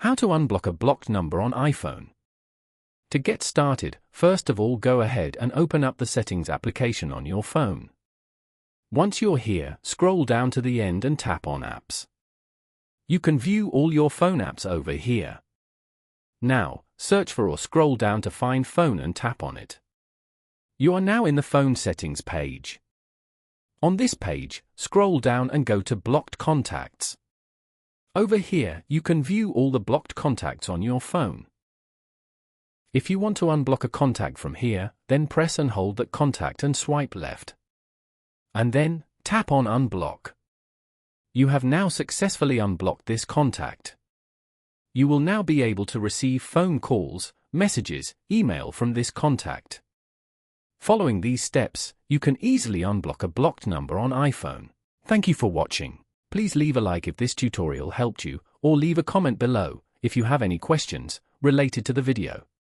How to unblock a blocked number on iPhone. To get started, first of all go ahead and open up the Settings application on your phone. Once you're here, scroll down to the end and tap on Apps. You can view all your phone apps over here. Now, search for or scroll down to find Phone and tap on it. You are now in the Phone Settings page. On this page, scroll down and go to Blocked Contacts. Over here, you can view all the blocked contacts on your phone. If you want to unblock a contact from here, then press and hold that contact and swipe left. And then, tap on Unblock. You have now successfully unblocked this contact. You will now be able to receive phone calls, messages, email from this contact. Following these steps, you can easily unblock a blocked number on iPhone. Thank you for watching. Please leave a like if this tutorial helped you, or leave a comment below if you have any questions related to the video.